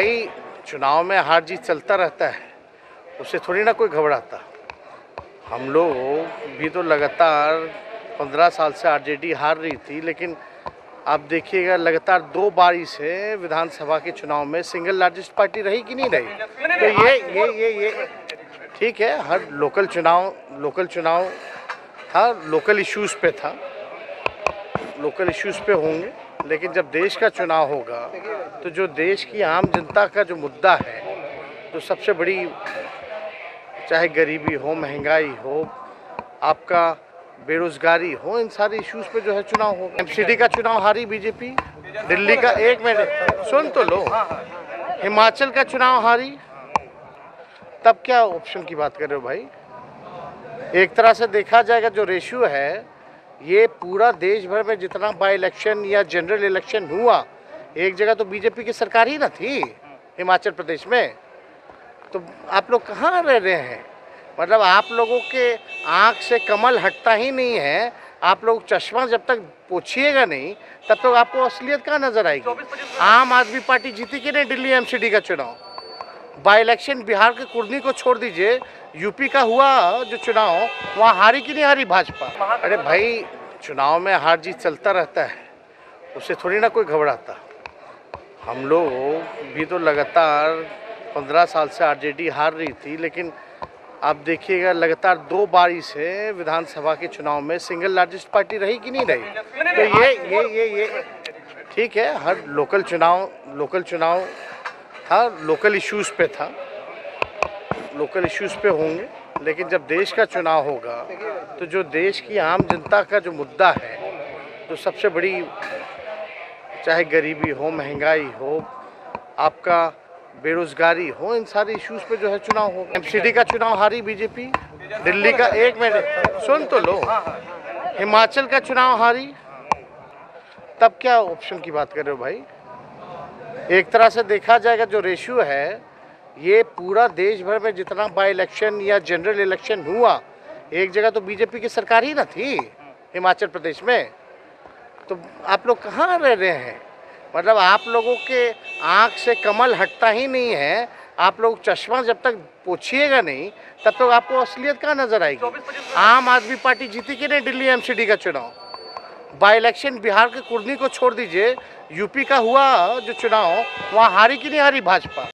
भाई चुनाव में हार जीत चलता रहता है, उससे थोड़ी ना कोई घबराता। हम लोग भी तो लगातार 15 साल से आरजेडी हार रही थी, लेकिन आप देखिएगा लगातार 2 बारी से विधानसभा के चुनाव में सिंगल लार्जेस्ट पार्टी रही कि नहीं रही। तो ये ठीक है, हर लोकल चुनाव था, लोकल इश्यूज़ पे था, लोकल इश्यूज़ पे होंगे, लेकिन जब देश का चुनाव होगा तो जो देश की आम जनता का जो मुद्दा है, तो सबसे बड़ी, चाहे गरीबी हो, महंगाई हो, आपका बेरोजगारी हो, इन सारे इश्यूज़ पे जो है चुनाव होगा। एमसीडी का चुनाव हारी बीजेपी, दिल्ली का, एक मिनट सुन तो लो, हिमाचल का चुनाव हारी, तब क्या ऑप्शन की बात कर रहे हो भाई। एक तरह से देखा जाएगा जो रेशियो है, ये पूरा देश भर में जितना बाई इलेक्शन या जनरल इलेक्शन हुआ, एक जगह तो बीजेपी की सरकार ही ना थी हिमाचल प्रदेश में। तो आप लोग कहाँ रह रहे हैं? मतलब आप लोगों के आँख से कमल हटता ही नहीं है। आप लोग चश्मा जब तक पोछिएगा नहीं, तब तक आपको असलियत कहाँ नजर आएगी। आम आदमी पार्टी जीती कि नहीं दिल्ली एमसीडी का चुनाव? बाई इलेक्शन बिहार के कुर्नी को छोड़ दीजिए, यूपी का हुआ जो चुनाव, वहाँ हारी कि नहीं हारी भाजपा? अरे भाई चुनाव में हार जीत चलता रहता है, उससे थोड़ी ना कोई घबराता। हम लोग भी तो लगातार 15 साल से आरजेडी हार रही थी, लेकिन आप देखिएगा लगातार 2 बारी से विधानसभा के चुनाव में सिंगल लार्जेस्ट पार्टी रही कि नहीं रही। तो ये ठीक है, हर लोकल चुनाव था, लोकल इश्यूज़ पे था, लोकल इश्यूज़ पे होंगे, लेकिन जब देश का चुनाव होगा तो जो देश की आम जनता का जो मुद्दा है, तो सबसे बड़ी, चाहे गरीबी हो, महंगाई हो, आपका बेरोजगारी हो, इन सारे इश्यूज़ पे जो है चुनाव होगा। एमसीडी का चुनाव हारी बीजेपी, दिल्ली का, एक मिनट सुन तो लो, हिमाचल का चुनाव हारी, तब क्या ऑप्शन की बात कर रहे हो भाई। एक तरह से देखा जाएगा जो रेशियो है, ये पूरा देश भर में जितना बाई इलेक्शन या जनरल इलेक्शन हुआ, एक जगह तो बीजेपी की सरकार ही ना थी हिमाचल प्रदेश में। तो आप लोग कहाँ रह रहे हैं? मतलब आप लोगों के आँख से कमल हटता ही नहीं है। आप लोग चश्मा जब तक पोछिएगा नहीं, तब तक आपको असलियत कहाँ नजर आएगी। आम आदमी पार्टी जीती कि नहीं दिल्ली एमसीडी का चुनाव? बाई इलेक्शन बिहार के कुर्नी को छोड़ दीजिए, यूपी का हुआ जो चुनाव, वहाँ हारी कि नहीं हारी भाजपा?